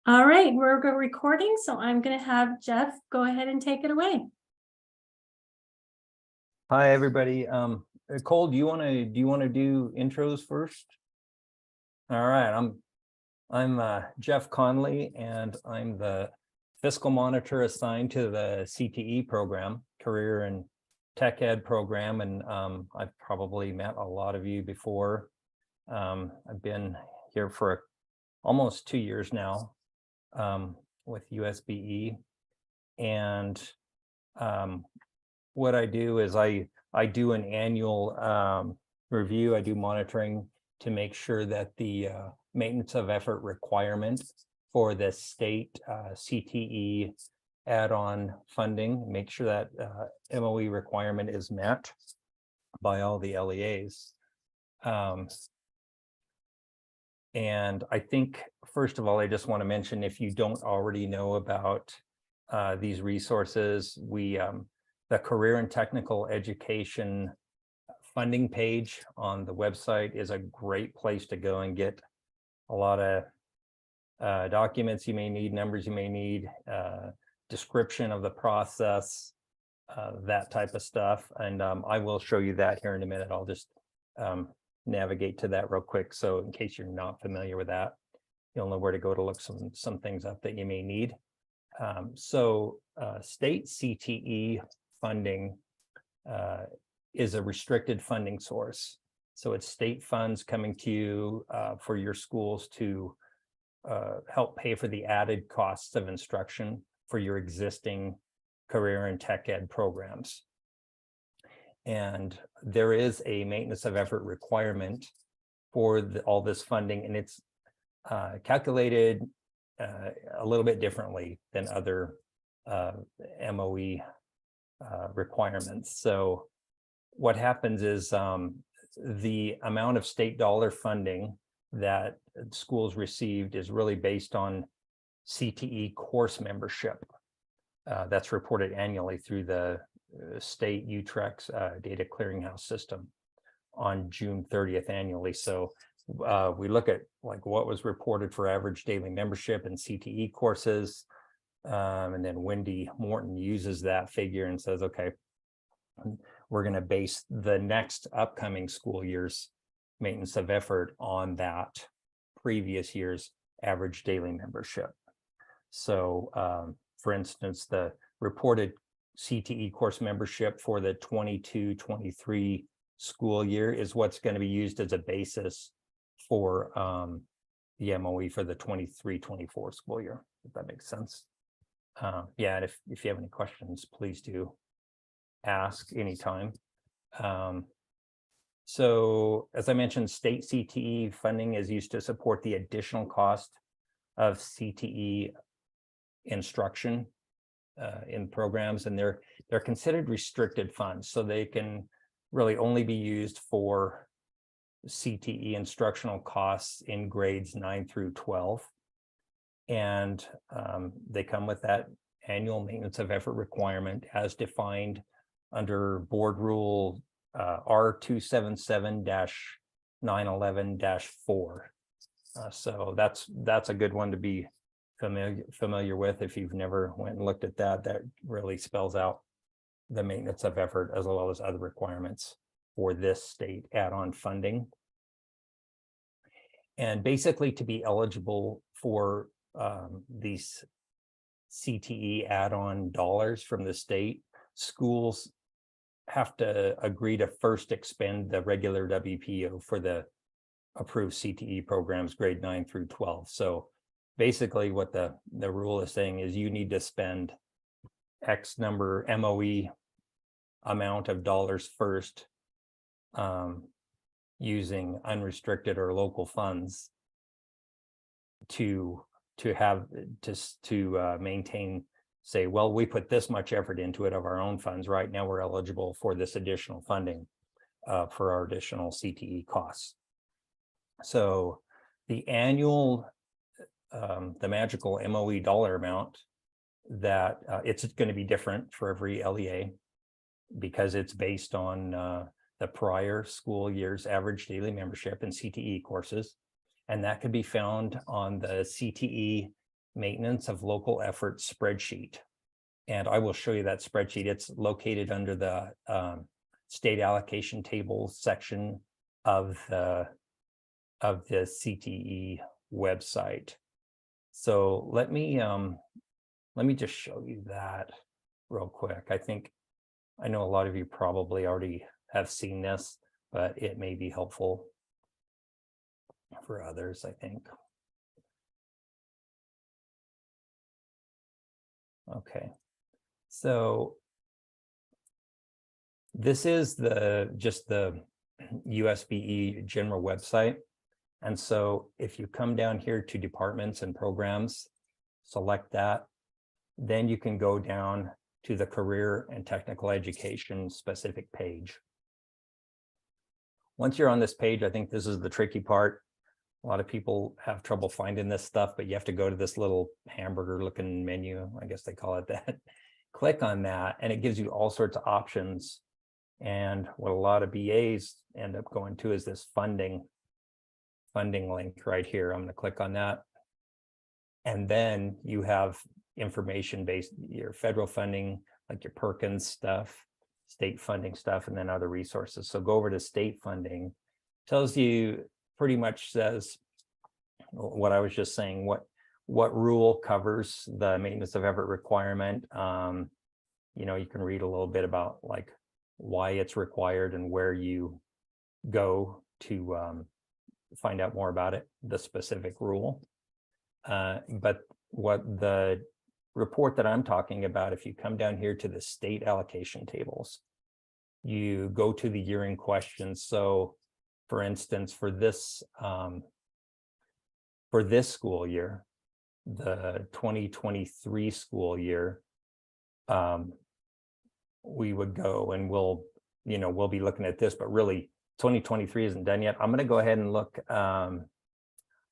All right, we're recording, so I'm going to have Jeff go ahead and take it away. Hi, everybody. Cole, do you want to do intros first? All right, I'm Jeff Conley, and I'm the fiscal monitor assigned to the CTE program, Career and Tech Ed program, and I've probably met a lot of you before. I've been here for almost 2 years now with USBE, and what I do is I do an annual review. I do monitoring to make sure that the maintenance of effort requirement for the state CTE add-on funding, make sure that MOE requirement is met by all the LEAs. And I think, first of all, I just want to mention, if you don't already know about these resources, the Career and Technical Education funding page on the website is a great place to go and get a lot of documents you may need, numbers you may need, description of the process, that type of stuff. And I will show you that here in a minute. I'll just navigate to that real quick. So in case you're not familiar with that, you'll know where to go to look some things up that you may need. State CTE funding is a restricted funding source. So it's state funds coming to you for your schools to help pay for the added costs of instruction for your existing career and tech ed programs. And there is a maintenance of effort requirement for all this funding, and it's calculated a little bit differently than other MOE requirements. So what happens is the amount of state dollar funding that schools received is really based on CTE course membership. That's reported annually through the state UTREX data clearinghouse system on June 30th annually. So we look at like what was reported for average daily membership in CTE courses. And then Wendy Morton uses that figure and says, okay, we're going to base the next upcoming school year's maintenance of effort on that previous year's average daily membership. So for instance, the reported CTE course membership for the 22-23 school year is what's going to be used as a basis for the MOE for the 23-24 school year, if that makes sense. Yeah, and if you have any questions, please do ask anytime. So as I mentioned, state CTE funding is used to support the additional cost of CTE instruction in programs, and they're considered restricted funds, so they can really only be used for CTE instructional costs in grades 9 through 12. And they come with that annual maintenance of effort requirement as defined under Board Rule R277-911-4. So that's a good one to be familiar with if you've never went and looked at that. That really spells out the maintenance of effort as well as other requirements for this state add-on funding. And basically, to be eligible for these CTE add-on dollars from the state, schools have to agree to first expend the regular WPO for the approved CTE programs grade 9 through 12. So basically what the rule is saying is you need to spend X number MOE amount of dollars first using unrestricted or local funds to maintain, say, well, we put this much effort into it of our own funds. Right now we're eligible for this additional funding for our additional CTE costs. So the annual, the magical MOE dollar amount that it's going to be different for every LEA because it's based on the prior school year's average daily membership in CTE courses. And that could be found on the CTE maintenance of local effort spreadsheet. And I will show you that spreadsheet. It's located under the state allocation table section of the CTE website. So let me just show you that real quick. I know a lot of you probably already have seen this, but it may be helpful for others, I think. Okay, so this is just the USBE general website. And so if you come down here to departments and programs, select that, then you can go down to the career and technical education specific page. Once you're on this page, I think this is the tricky part. A lot of people have trouble finding this stuff, but you have to go to this little hamburger looking menu, I guess they call it that. Click on that and it gives you all sorts of options. And what a lot of BAs end up going to is this funding link right here. I'm going to click on that. And then you have information based, your federal funding, like your Perkins stuff, state funding stuff, and then other resources. So go over to state funding, tells you, pretty much says what I was just saying, what rule covers the maintenance of effort requirement. You know, you can read a little bit about like why it's required and where you go to find out more about it, the specific rule. But what the report that I'm talking about, if you come down here to the state allocation tables, you go to the year in question. So for instance, for this school year, the 2023 school year, we would go and we'll be looking at this, but really 2023 isn't done yet. I'm going to go ahead and look. I'm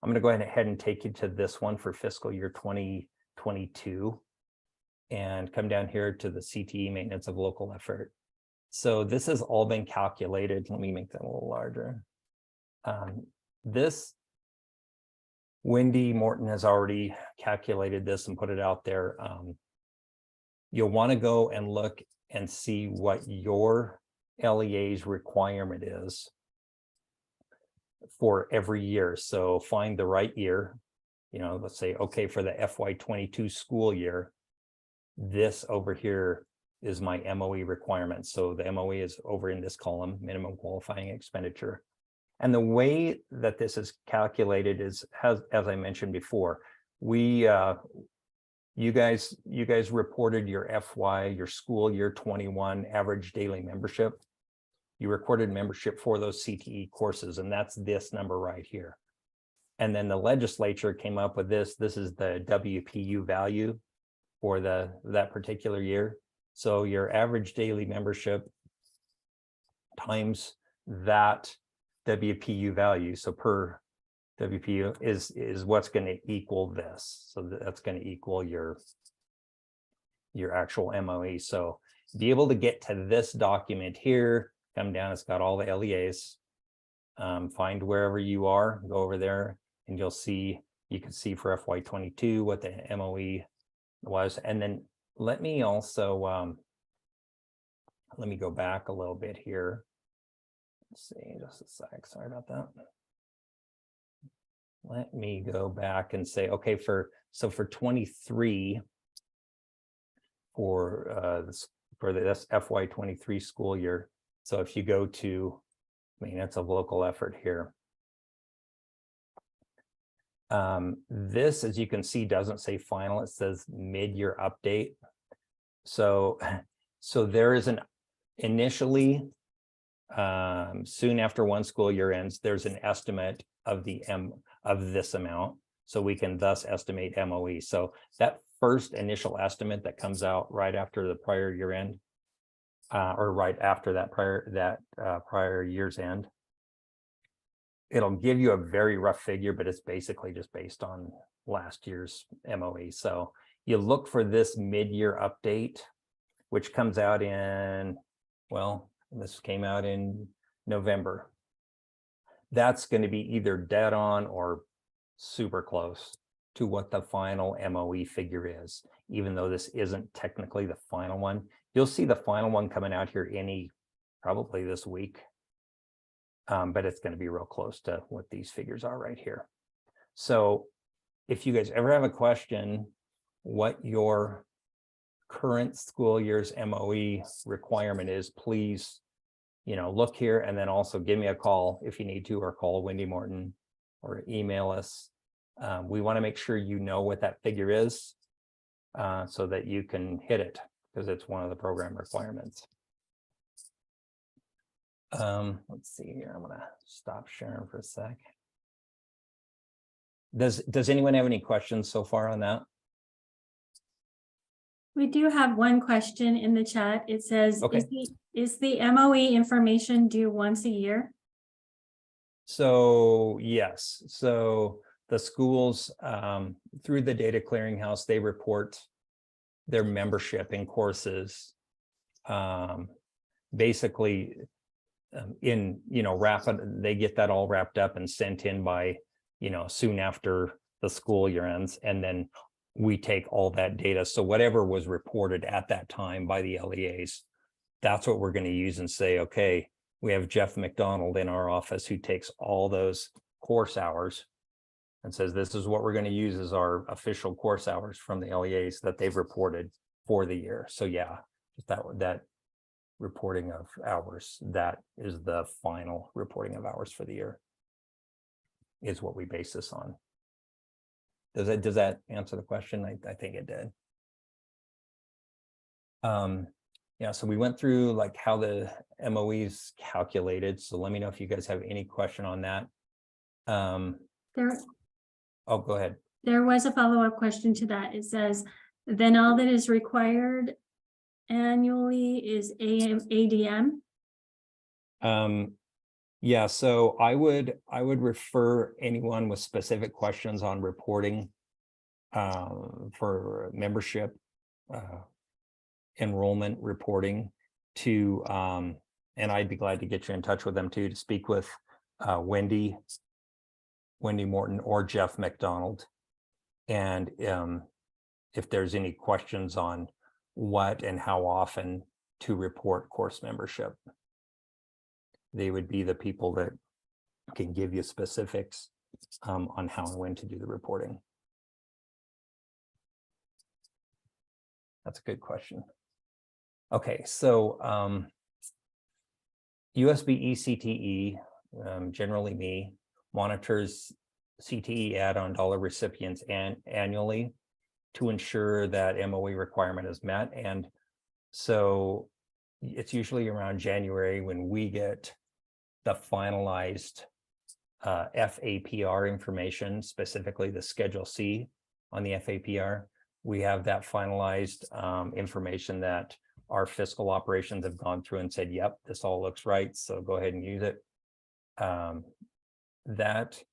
going to go ahead and take you to this one for fiscal year 2022 and come down here to the CTE maintenance of local effort. So this has all been calculated. Let me make that a little larger. This, Wendy Morton has already calculated this and put it out there. You'll want to go and look and see what your LEA's requirement is for every year. So find the right year, let's say, okay, for the FY22 school year, this over here is my MOE requirement. So the MOE is over in this column, minimum qualifying expenditure. And the way that this is calculated is, as I mentioned before, you guys reported your school year 21 average daily membership. You recorded membership for those CTE courses, and that's this number right here. And then the legislature came up with this. This is the WPU value for that particular year. So your average daily membership times that WPU value, so per WPU is what's going to equal this. So that's going to equal your actual MOE. So be able to get to this document here, come down, it's got all the LEAs. Find wherever you are, go over there, and you can see for FY22 what the MOE was. And then let me also let me go back a little bit here. Let's see, just a sec. Sorry about that. Let me go back and say, okay, for 23, for this FY23 school year. So if you go to maintenance of local effort here, this, as you can see, doesn't say final. It says mid-year update. So there is an initially, soon after one school year ends, there's an estimate of this amount, so we can thus estimate MOE. So that first initial estimate that comes out right after the prior year end, or right after that prior year's end, it'll give you a very rough figure, but it's basically just based on last year's MOE. So you look for this mid-year update, which comes out in, well, this came out in November. That's going to be either dead on or super close. to what the final MOE figure is, even though this isn't technically the final one. You'll see the final one coming out here probably this week. But it's going to be real close to what these figures are right here. So if you guys ever have a question, what your current school year's MOE requirement is, please, look here, and then also give me a call if you need to, or call Wendy Morton or email us. We want to make sure you know what that figure is so that you can hit it, because it's one of the program requirements. Let's see here. I'm gonna stop sharing for a sec. Does anyone have any questions so far on that? We do have one question in the chat. It says, Okay. is the MOE information due once a year? So yes, so the schools through the data clearinghouse, they report their membership in courses basically in they get that all wrapped up and sent in by soon after the school year ends, and then we take all that data. So whatever was reported at that time by the LEAs, that's what we're going to use and say, okay, we have Jeff McDonald in our office who takes all those course hours and says, this is what we're going to use as our official course hours from the LEAs that they've reported for the year. So yeah, that reporting of hours, that is the final reporting of hours for the year, is what we base this on. Does that answer the question? I think it did. Yeah, so we went through like how the MOE is calculated. So let me know if you guys have any question on that. Oh, go ahead. There was a follow-up question to that. It says, then all that is required annually is ADM. Yeah, so I would refer anyone with specific questions on reporting for membership enrollment reporting to and I'd be glad to get you in touch with them too, to speak with Wendy Morton or Jeff McDonald. And if there's any questions on what and how often to report course membership, they would be the people that can give you specifics on how and when to do the reporting. That's a good question. Okay, so USB eCTE, generally me, monitors CTE add-on dollar recipients annually to ensure that MOE requirement is met. And so it's usually around January when we get the finalized FAPR information, specifically the Schedule C on the FAPR. We have that finalized information that our fiscal operations have gone through and said, yep, this all looks right, so go ahead and use it. That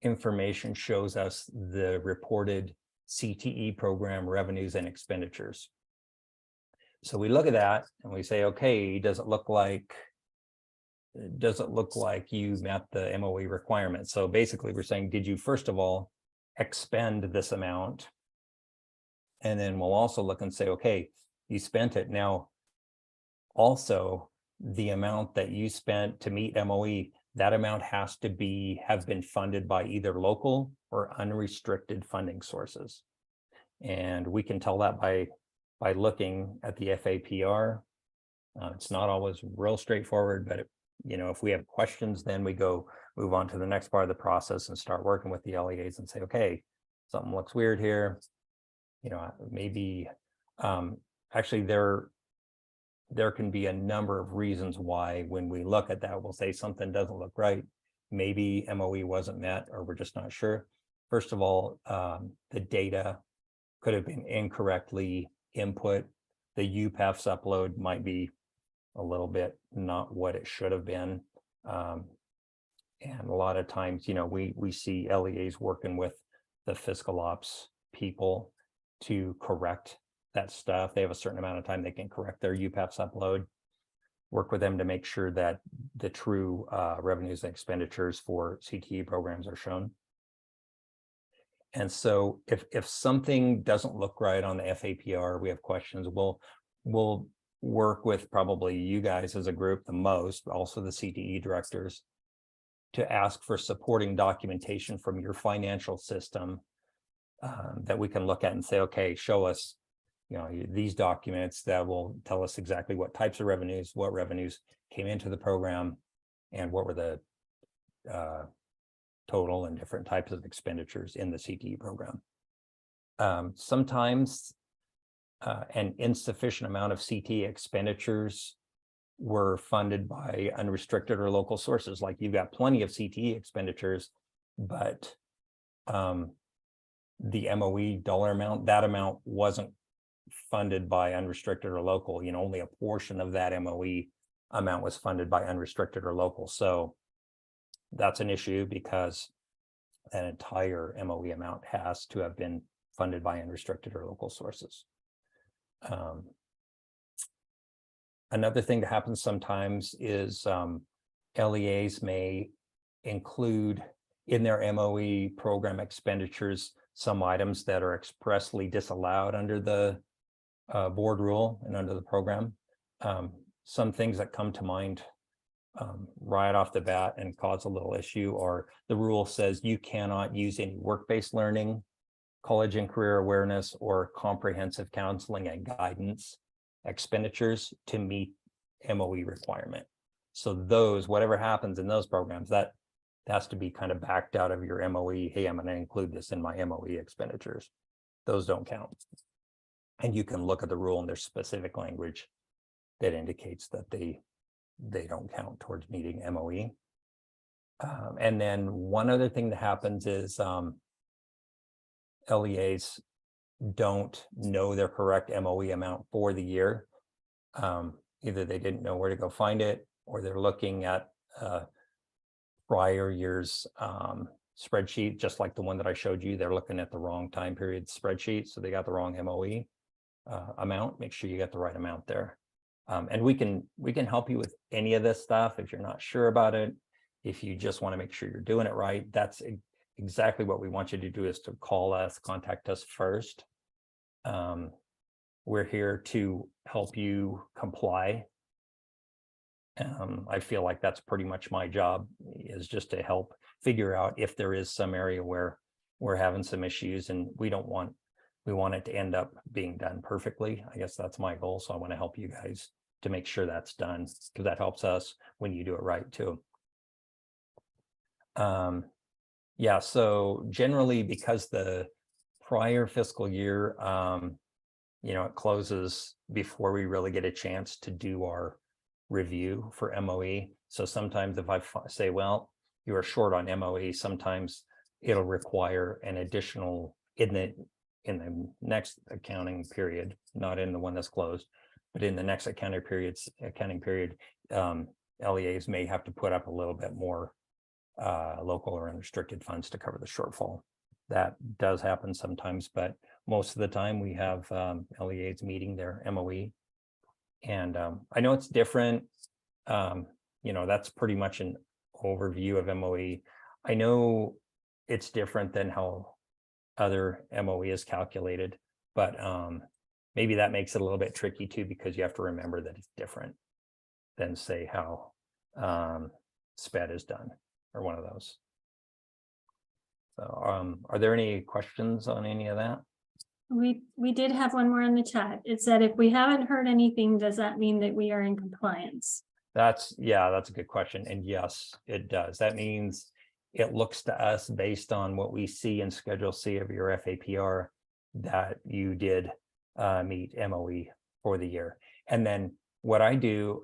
information shows us the reported CTE program revenues and expenditures. So we look at that and we say, okay, does it look like you met the MOE requirement? So basically we're saying, did you first of all expend this amount? And then we'll also look and say, okay, you spent it. Now, also the amount that you spent to meet MOE, that amount has to have been funded by either local or unrestricted funding sources. And we can tell that by looking at the FAPR. It's not always real straightforward, but if we have questions, then we move on to the next part of the process and start working with the LEAs and say, okay, something looks weird here. Maybe actually there can be a number of reasons why when we look at that, we'll say something doesn't look right. Maybe MOE wasn't met, or we're just not sure. First of all, the data could have been incorrectly input. The UPAFS upload might be a little bit not what it should have been. And a lot of times, we see LEAs working with the fiscal ops people to correct that stuff. They have a certain amount of time they can correct their UPAFS upload, work with them to make sure that the true revenues and expenditures for CTE programs are shown. And so if something doesn't look right on the FAPR, we have questions, we'll work with probably you guys as a group the most, also the CTE directors, to ask for supporting documentation from your financial system that we can look at and say, okay, show us, these documents that will tell us exactly what types of revenues, what revenues came into the program, and what were the total and different types of expenditures in the CTE program. Sometimes an insufficient amount of CTE expenditures were funded by unrestricted or local sources. Like you've got plenty of CTE expenditures, but the MOE dollar amount, that amount wasn't funded by unrestricted or local. Only a portion of that MOE amount was funded by unrestricted or local. So that's an issue because an entire MOE amount has to have been funded by unrestricted or local sources. Another thing that happens sometimes is LEAs may include in their MOE program expenditures some items that are expressly disallowed under the board rule and under the program. Some things that come to mind right off the bat and cause a little issue, or the rule says you cannot use any work-based learning, college and career awareness, or comprehensive counseling and guidance expenditures to meet MOE requirement. So those, whatever happens in those programs, that has to be kind of backed out of your MOE. Hey, I'm going to include this in my MOE expenditures. Those don't count. And you can look at the rule and there's specific language that indicates that they don't count towards meeting MOE. And then one other thing that happens is LEAs don't know their correct MOE amount for the year. Either they didn't know where to go find it, or they're looking at prior year's spreadsheet, just like the one that I showed you. They're looking at the wrong time period spreadsheet, so they got the wrong MOE amount. Make sure you get the right amount there. And we can help you with any of this stuff if you're not sure about it. If you just want to make sure you're doing it right, that's exactly what we want you to do, is to call us, contact us first. We're here to help you comply. I feel like that's pretty much my job, is just to help figure out if there is some area where we're having some issues, and we want it to end up being done perfectly. I guess that's my goal. So I want to help you guys to make sure that's done, because that helps us when you do it right too. Yeah, so generally, because the prior fiscal year, it closes before we really get a chance to do our review for MOE. So sometimes if I say, well, you are short on MOE, sometimes it'll require an additional in the next accounting period, not in the one that's closed, but in the next accounting period, LEAs may have to put up a little bit more local or unrestricted funds to cover the shortfall. That does happen sometimes, but most of the time we have LEAs meeting their MOE. And I know it's different. That's pretty much an overview of MOE. I know it's different than how other MOE is calculated, but maybe that makes it a little bit tricky too, because you have to remember that it's different than, say, how SPED is done, or one of those. So are there any questions on any of that? We did have one more in the chat. It said, if we haven't heard anything, does that mean that we are in compliance? That's a good question. And yes, it does. That means it looks to us, based on what we see in Schedule C of your FAPR, that you did meet MOE for the year. And then what I do,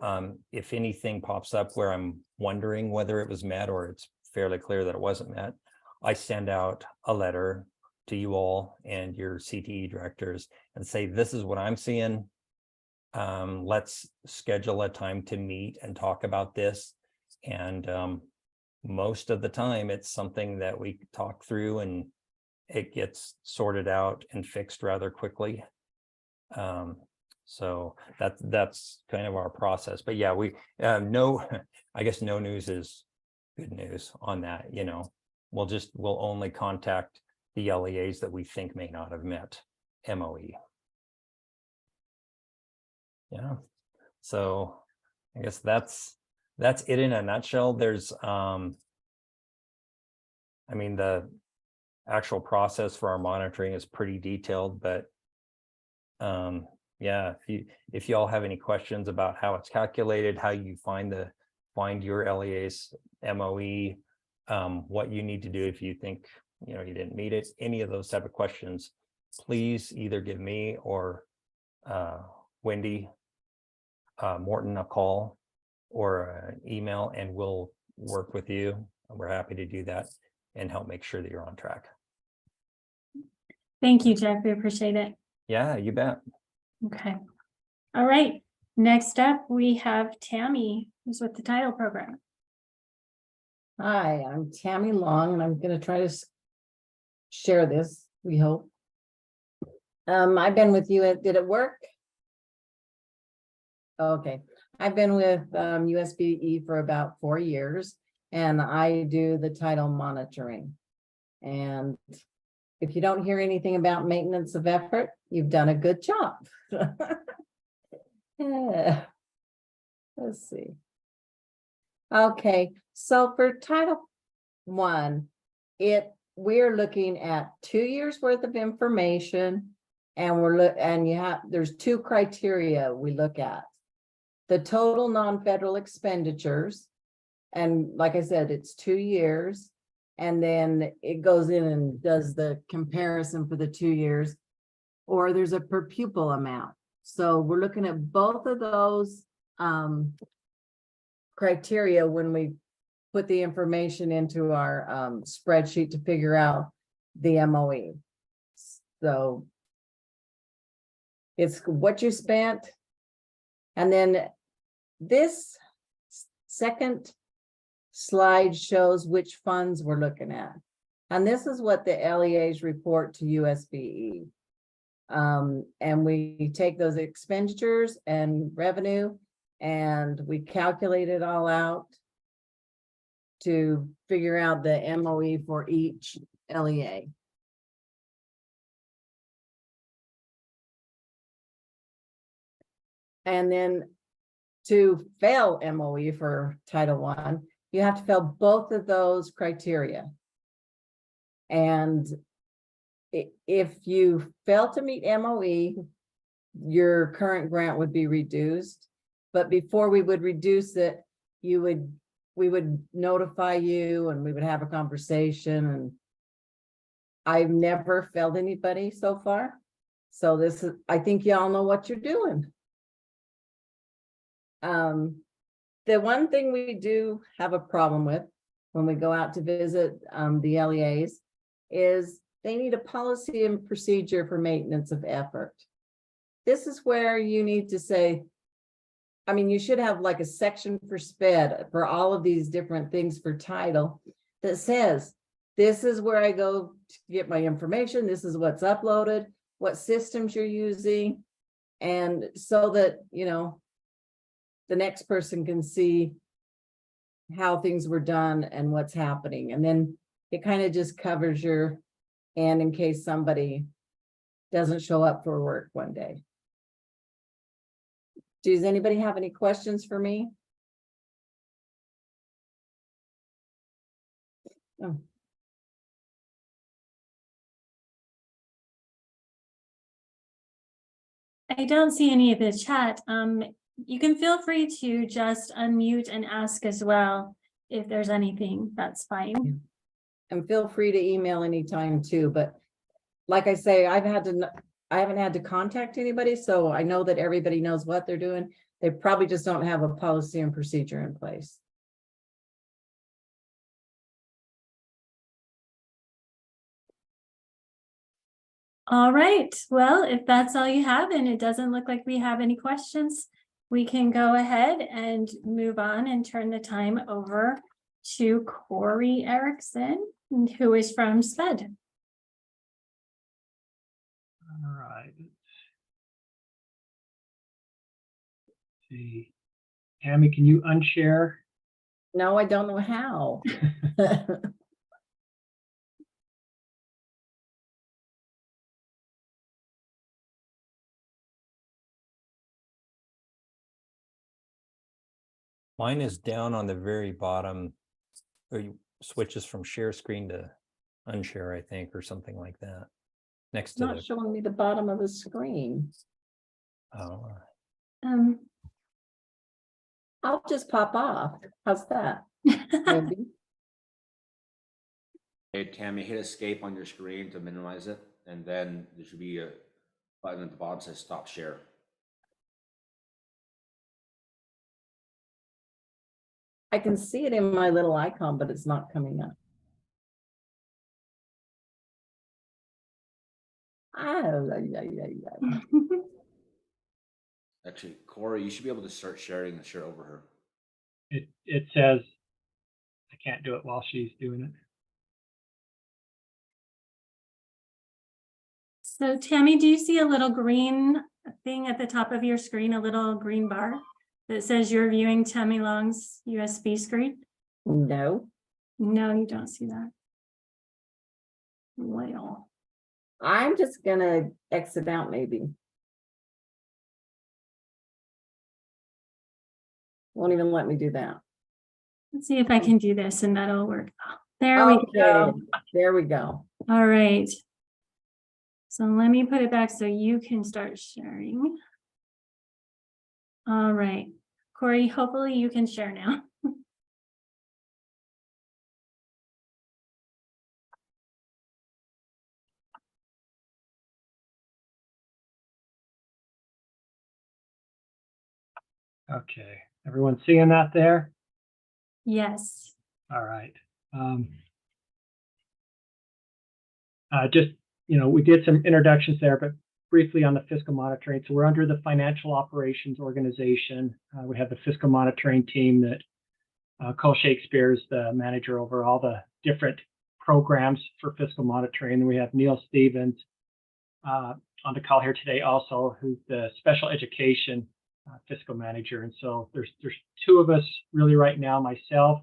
if anything pops up where I'm wondering whether it was met, or it's fairly clear that it wasn't met, I send out a letter to you all and your CTE directors and say, this is what I'm seeing. Let's schedule a time to meet and talk about this. And most of the time it's something that we talk through and it gets sorted out and fixed rather quickly. So that's kind of our process. But yeah, we I guess no news is good news on that. We'll only contact the LEAs that we think may not have met MOE. Yeah, so I guess that's it in a nutshell. There's I mean, the actual process for our monitoring is pretty detailed, but yeah, if you all have any questions about how it's calculated, how you find your LEA's MOE, what you need to do if you think you didn't meet it, any of those type of questions, please either give me or Wendy Morton a call or an email, and we'll work with you. We're happy to do that and help make sure that you're on track. Thank you, Jeff. We appreciate it. Yeah, you bet. Okay. All right. Next up, we have Tammy, who's with the title program. Hi, I'm Tammy Long, and I'm going to try to share this, we hope. I've been with you did it work? Okay, I've been with USBE for about 4 years, and I do the title monitoring. And if you don't hear anything about maintenance of effort, you've done a good job. Yeah. Let's see. Okay, so for Title I, we're looking at 2 years worth of information, and there's 2 criteria we look at. The total non-federal expenditures, and like I said, it's 2 years, and then it goes in and does the comparison for the 2 years, or there's a per pupil amount. So we're looking at both of those criteria when we put the information into our spreadsheet to figure out the MOE. So it's what you spent. And then this second slide shows which funds we're looking at. And this is what the LEAs report to USBE. And we take those expenditures and revenue and we calculate it all out to figure out the MOE for each LEA. And then to fail MOE for Title I, you have to fail both of those criteria. And if you fail to meet MOE, your current grant would be reduced. But before we would reduce it, we would notify you and we would have a conversation. And I've never failed anybody so far. So I think y'all know what you're doing. The one thing we do have a problem with when we go out to visit the LEAs is they need a policy and procedure for maintenance of effort. This is where you need to say, I mean, you should have like a section for SPED for all of these different things for title that says, this is where I go to get my information. This is what's uploaded, what systems you're using. And so that, the next person can see how things were done and what's happening. And then it kind of just covers your end in case somebody doesn't show up for work one day. Does anybody have any questions for me? Oh. I don't see any of the chat. You can feel free to just unmute and ask as well. If there's anything, that's fine. And feel free to email anytime too, but like I say, I haven't had to contact anybody, so I know that everybody knows what they're doing. They probably just don't have a policy and procedure in place. All right, well, if that's all you have and it doesn't look like we have any questions, we can go ahead and move on and turn the time over to Corey Erickson, who is from SPED. All right. Let's see. Tammy, can you unshare? No, I don't know how. Mine is down on the very bottom, or you switches from share screen to unshare, I think, or something like that. Next It's to not the, showing me the bottom of the screen. oh, Um, I'll just pop off. How's that? Maybe. Hey, Tammy, hit escape on your screen to minimize it, and then there should be a button at the bottom that says stop share. I can see it in my little icon, but it's not coming up. Oh, yeah, yeah, yeah. Actually, Corey, you should be able to start sharing and share over her. It says I can't do it while she's doing it. So Tammy, do you see a little green thing at the top of your screen, a little green bar that says you're viewing Tammy Long's USB screen? No, No, you don't see that. Well, I'm just gonna exit out maybe. Won't even let me do that. let's see if I can do this and that'll work. There we Okay, go. there we go. All right. So let me put it back so you can start sharing. All right, Corey, hopefully you can share now. Okay, everyone seeing that there? Yes. All right. Just, we did some introductions there, but briefly on the fiscal monitoring. So we're under the financial operations organization. We have the fiscal monitoring team that Cole Shakespeare is the manager over all the different programs for fiscal monitoring. And we have Neil Stevens on the call here today also, who's the special education fiscal manager. And so there's two of us really right now, myself,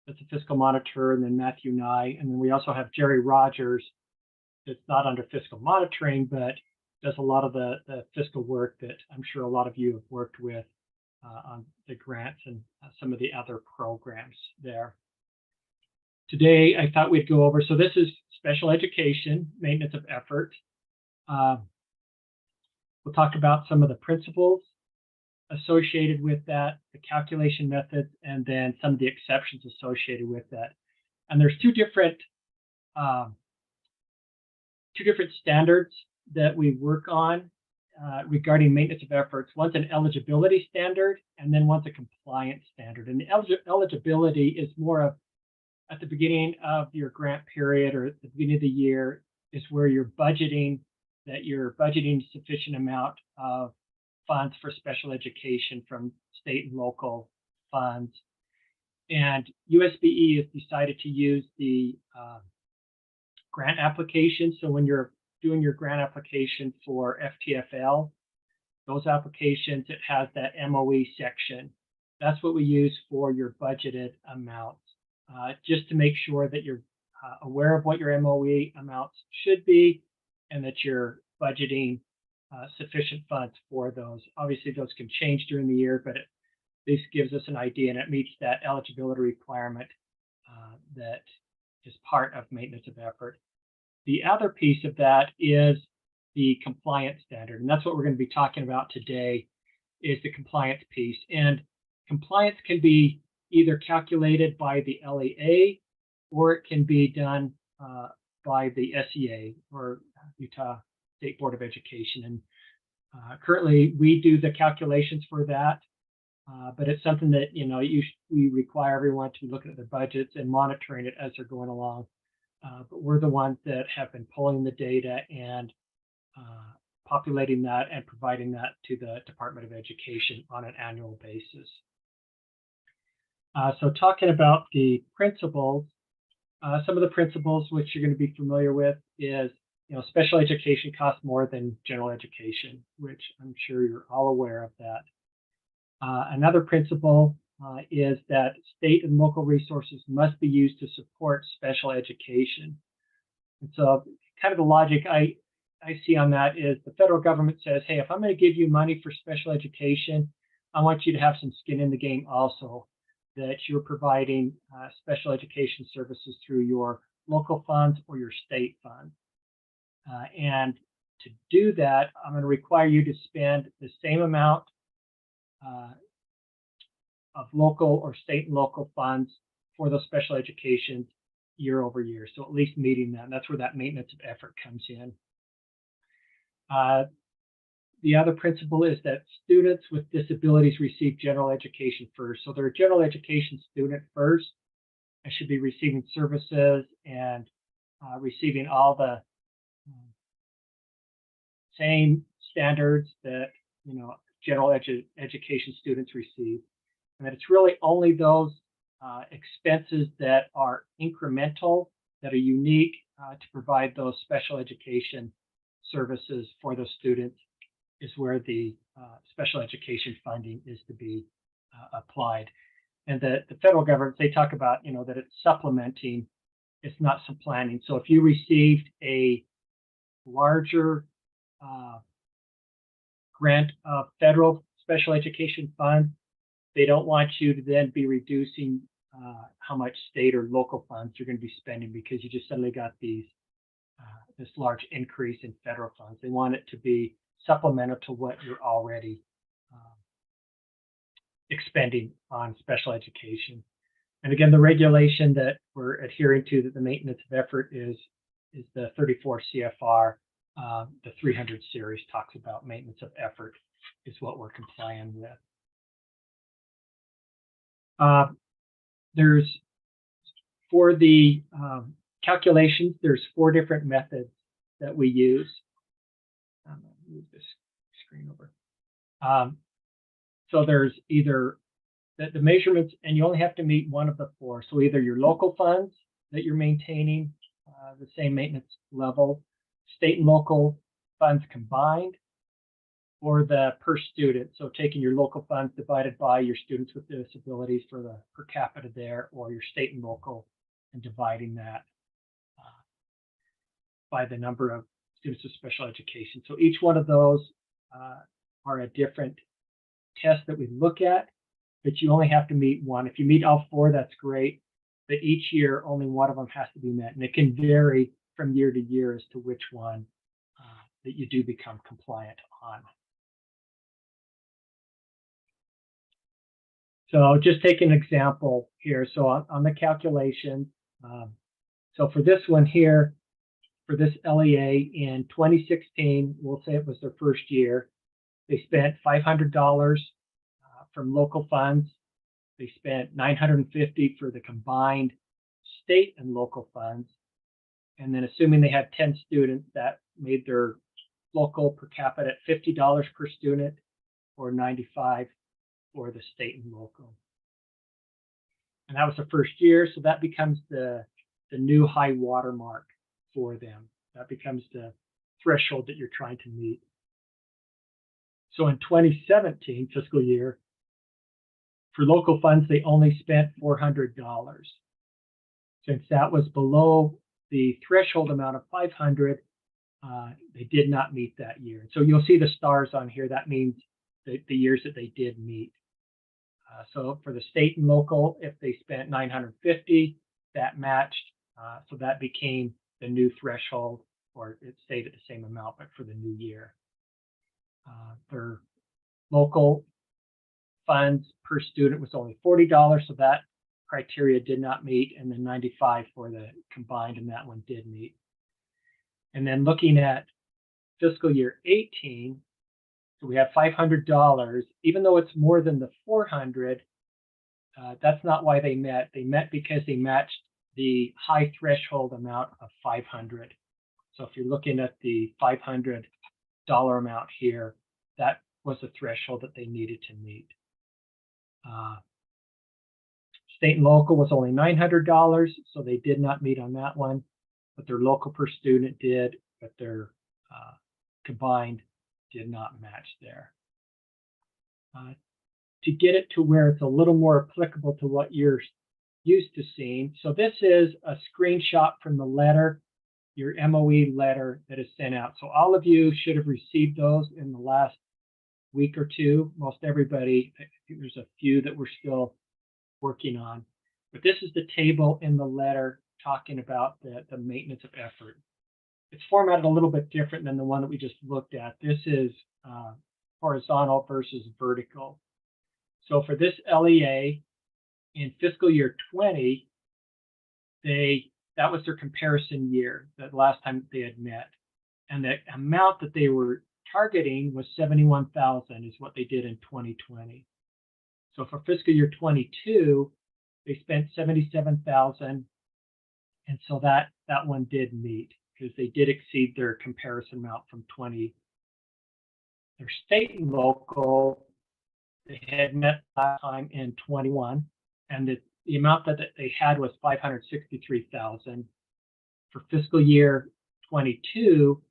that's a fiscal monitor, and then Matthew Nye. And then we also have Jerry Rogers, that's not under fiscal monitoring, but does a lot of the fiscal work that I'm sure a lot of you have worked with on the grants and some of the other programs there. Today, I thought we'd go over, so this is special education, maintenance of effort. We'll talk about some of the principles associated with that, the calculation methods, and then some of the exceptions associated with that. And there's two different standards that we work on regarding maintenance of efforts. One's an eligibility standard, and then one's a compliance standard. And the eligibility is more of at the beginning of your grant period or at the beginning of the year is where you're budgeting, that you're budgeting sufficient amount of funds for special education from state and local funds. And USBE has decided to use the grant application. So when you're doing your grant application for FTFL, those applications, it has that MOE section. That's what we use for your budgeted amounts, just to make sure that you're aware of what your MOE amounts should be and that you're budgeting sufficient funds for those. Obviously, those can change during the year, but this gives us an idea, and it meets that eligibility requirement that is part of maintenance of effort. The other piece of that is the compliance standard, and that's what we're going to be talking about today, is the compliance piece. And compliance can be either calculated by the LEA or it can be done by the SEA, or Utah State Board of Education. And currently we do the calculations for that, but it's something that we require everyone to look at their budgets and monitoring it as they're going along. But we're the ones that have been pulling the data and populating that and providing that to the Department of Education on an annual basis. So talking about the principles, some of the principles which you're going to be familiar with is, special education costs more than general education, which I'm sure you're all aware of that. Another principle is that state and local resources must be used to support special education. And so kind of the logic I see on that is the federal government says, hey, if I'm going to give you money for special education, I want you to have some skin in the game also, that you're providing special education services through your local funds or your state funds. And to do that, I'm going to require you to spend the same amount of local or state and local funds for those special educations year over year. So at least meeting that. And that's where that maintenance of effort comes in. The other principle is that students with disabilities receive general education first. So they're a general education student first and should be receiving services and receiving all the same standards that, you know, general education students receive. And that it's really only those expenses that are incremental, that are unique to provide those special education services for those students is where the special education funding is to be applied. And the federal government, they talk about, you know, that it's supplementing, it's not supplanting. So if you received a larger grant of federal special education funds, they don't want you to then be reducing how much state or local funds you're going to be spending because you just suddenly got these this large increase in federal funds. They want it to be supplemental to what you're already expending on special education. And again, the regulation that we're adhering to, that the maintenance of effort is the 34 CFR. The 300 series talks about maintenance of effort is what we're complying with. There's, for the calculations, there's 4 different methods that we use. I'm going to move this screen over. So there's either the measurements, and you only have to meet one of the 4. So either your local funds that you're maintaining the same maintenance level, state and local funds combined, or the per student. So taking your local funds divided by your students with disabilities for the per capita there, or your state and local, and dividing that by the number of students with special education. So each one of those are a different test that we look at, but you only have to meet one. If you meet all 4, that's great, but each year only one of them has to be met, and it can vary from year to year as to which one that you do become compliant on. So just take an example here. So on the calculation, so for this one here, for this LEA in 2016, we'll say it was their first year, they spent $500 from local funds. They spent $950 for the combined state and local funds. And then assuming they had 10 students, that made their local per capita at $50 per student, or $95 for the state and local. And that was the first year, so that becomes the new high water mark for them. That becomes the threshold that you're trying to meet. So in 2017 fiscal year, for local funds, they only spent $400. Since that was below the threshold amount of 500, they did not meet that year. So you'll see the stars on here. That means the years that they did meet. So for the state and local, if they spent $950, that matched. So that became the new threshold, or it stayed at the same amount, but for the new year. Their local funds per student was only $40, so that criteria did not meet, and then $95 for the combined, and that one did meet. And then looking at fiscal year 18, so we have $500, even though it's more than the 400, that's not why they met. They met because they matched the high threshold amount of 500. So if you're looking at the $500 amount here, that was the threshold that they needed to meet. State and local was only $900, so they did not meet on that one, but their local per student did, but their combined did not match there. To get it to where it's a little more applicable to what you're used to seeing. So this is a screenshot from the letter, your MOE letter that is sent out. So all of you should have received those in the last week or two. Most everybody, I think there's a few that we're still working on. But this is the table in the letter talking about the maintenance of effort. It's formatted a little bit different than the one that we just looked at. This is horizontal versus vertical. So for this LEA in fiscal year 20, that was their comparison year, the last time they had met. And the amount that they were targeting was 71,000 is what they did in 2020. So for fiscal year 22, they spent 77,000. And so that one did meet because they did exceed their comparison amount from 20. Their state and local, they had met last time in 21, and the amount that they had was 563,000. For fiscal year 22,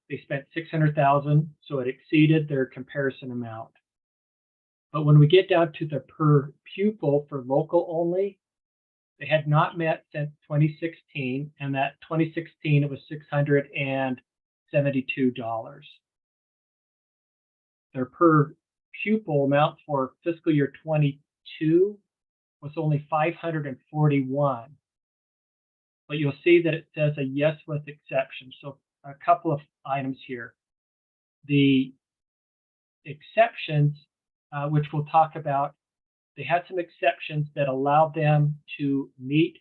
they spent 600,000, so it exceeded their comparison amount. But when we get down to the per pupil for local only, they had not met since 2016, and that 2016 it was $672. Their per pupil amount for fiscal year 22 was only 541. But you'll see that it says a yes with exception. So a couple of items here. The exceptions, which we'll talk about, they had some exceptions that allowed them to meet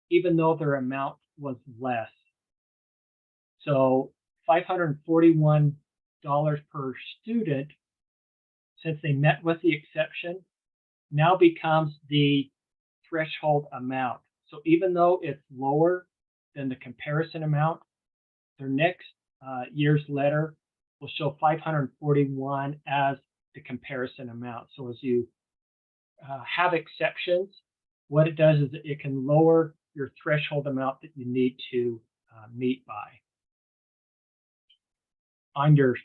even though their amount was less. So $541 per student, since they met with the exception, now becomes the threshold amount. So even though it's lower than the comparison amount, their next year's letter will show 541 as the comparison amount. So as you have exceptions, what it does is it can lower your threshold amount that you need to meet by. On their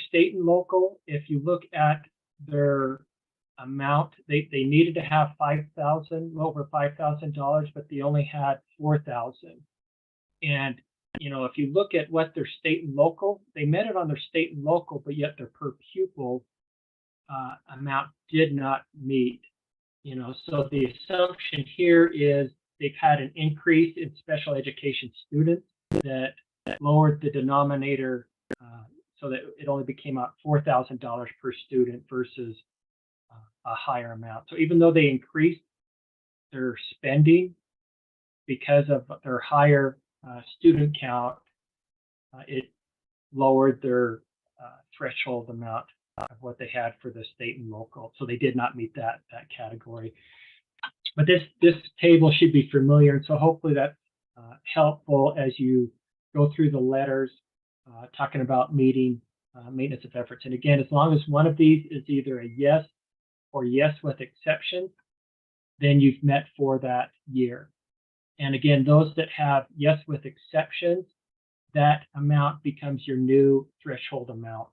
state and local, if you look at their amount, they needed to have over $5,000, but they only had 4,000. And if you look at what their state and local, they met it on their state and local, but yet their per pupil amount did not meet. So the assumption here is they've had an increase in special education students that lowered the denominator so that it only became out $4,000 per student versus a higher amount. So even though they increased their spending because of their higher student count, it lowered their threshold amount of what they had for the state and local. So they did not meet that category. But this table should be familiar, and so hopefully that's helpful as you go through the letters talking about meeting maintenance of efforts. And again, as long as one of these is either a yes or yes with exception, then you've met for that year. And again, those that have yes with exceptions, that amount becomes your new threshold amount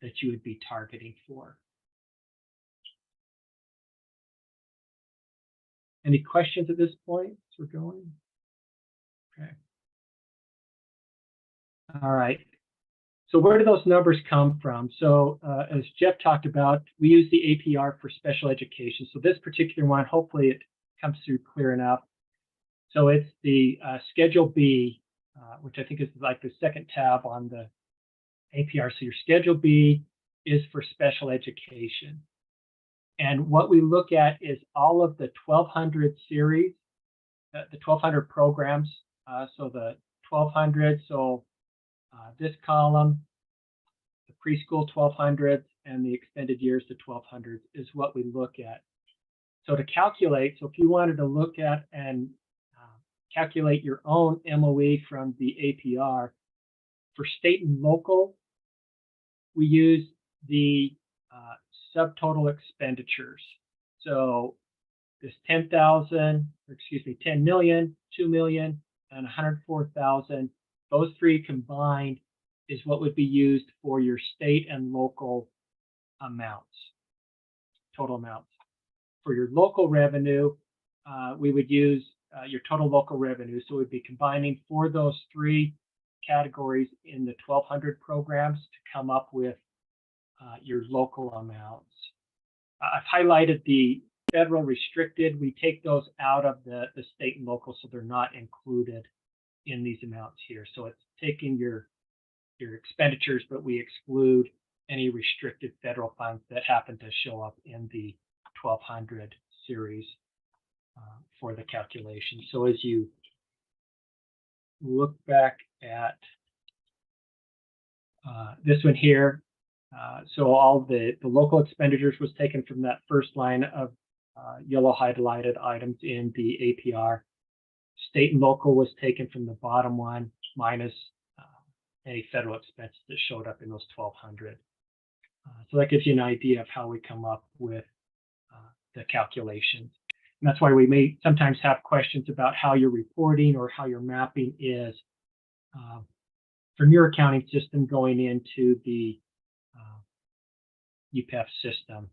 that you would be targeting for. Any questions at this point as we're going? Okay. All right. So where do those numbers come from? So as Jeff talked about, we use the APR for special education. So this particular one, hopefully it comes through clear enough. So it's the Schedule B, which I think is like the second tab on the APR. So your Schedule B is for special education. And what we look at is all of the 1200 series, the 1200 programs. So the 1200, so this column, the preschool 1200s and the extended years to 1200s is what we look at. So to calculate, so if you wanted to look at and calculate your own MOE from the APR, for state and local, we use the subtotal expenditures. So this 10,000, or excuse me, 10 million, 2 million, and 104,000, those three combined is what would be used for your state and local amounts, total amounts. For your local revenue, we would use your total local revenue. So we'd be combining for those three categories in the 1200 programs to come up with your local amounts. I've highlighted the federal restricted. We take those out of the state and local, so they're not included in these amounts here. So it's taking your expenditures, but we exclude any restricted federal funds that happen to show up in the 1200 series for the calculation. So as you look back at this one here, so all the local expenditures was taken from that first line of yellow highlighted items in the APR. State and local was taken from the bottom one minus any federal expenses that showed up in those 1200. So that gives you an idea of how we come up with the calculations. And that's why we may sometimes have questions about how your reporting or how your mapping is from your accounting system going into the UPEF system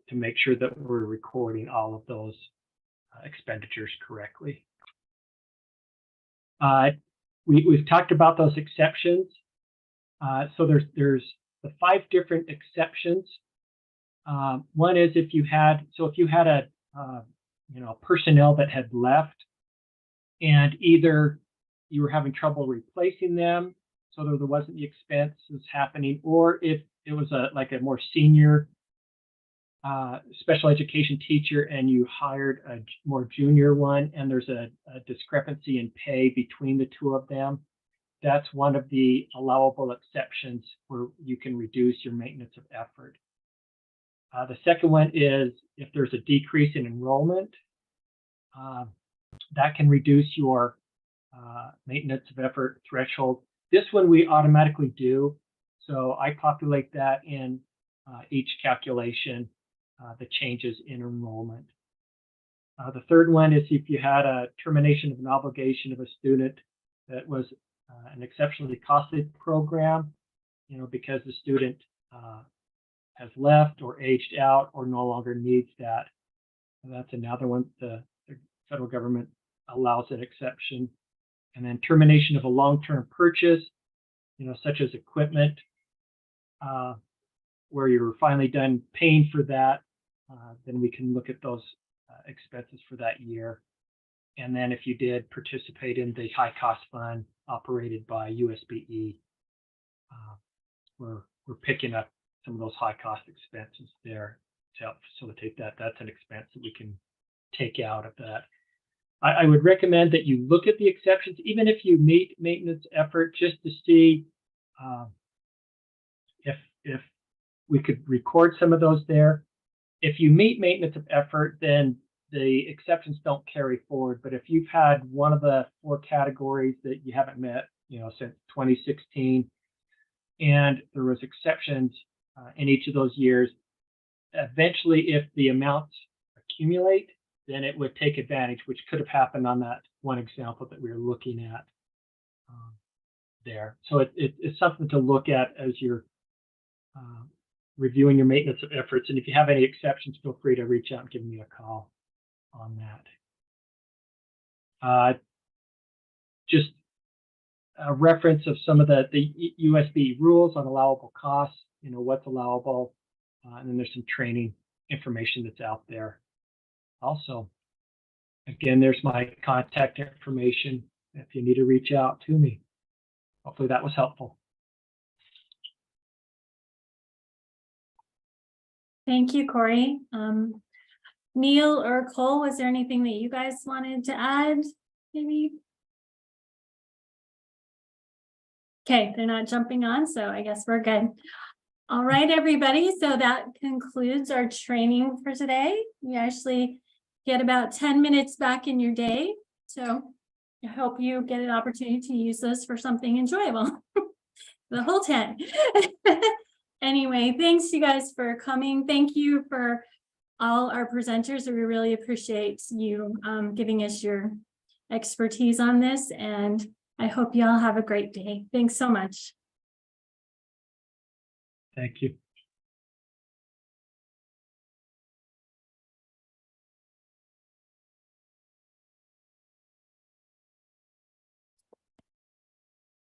to make sure that we're recording all of those expenditures correctly. We've talked about those exceptions. So there's the 5 different exceptions. One is if you had a personnel that had left, and either you were having trouble replacing them, so there wasn't the expenses happening, or if it was like a more senior special education teacher and you hired a more junior one, and there's a discrepancy in pay between the two of them. That's one of the allowable exceptions where you can reduce your maintenance of effort. The second one is if there's a decrease in enrollment, that can reduce your maintenance of effort threshold. This one we automatically do, so I populate that in each calculation, the changes in enrollment. The third one is if you had a termination of an obligation of a student that was an exceptionally costly program, because the student has left or aged out or no longer needs that. And that's another one. The federal government allows an exception. And then termination of a long-term purchase, such as equipment, where you're finally done paying for that, then we can look at those expenses for that year. And then if you did participate in the high cost fund operated by USBE, we're picking up some of those high cost expenses there to help facilitate that. That's an expense that we can take out of that. I would recommend that you look at the exceptions, even if you meet maintenance effort, just to see if we could record some of those there. If you meet maintenance of effort, then the exceptions don't carry forward. But if you've had one of the 4 categories that you haven't met, since 2016, and there was exceptions in each of those years, eventually, if the amounts accumulate, then it would take advantage, which could have happened on that one example that we were looking at there. So it's something to look at as you're reviewing your maintenance of efforts. And if you have any exceptions, feel free to reach out and give me a call on that. Just a reference of some of the USB rules on allowable costs, what's allowable, and then there's some training information that's out there. Also, again, there's my contact information if you need to reach out to me. Hopefully that was helpful. Thank you, Corey. Neil or Cole, was there anything that you guys wanted to add? Maybe? Okay, they're not jumping on, so I guess we're good. All right, everybody. So that concludes our training for today. You actually get about 10 minutes back in your day. So I hope you get an opportunity to use this for something enjoyable. The whole 10. Anyway, thanks you guys for coming. Thank you for all our presenters. We really appreciate you giving us your expertise on this, and I hope you all have a great day. Thanks so much. Thank you.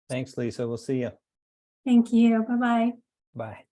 Thanks, Lisa. We'll see you. Thank you. Bye-bye. Bye.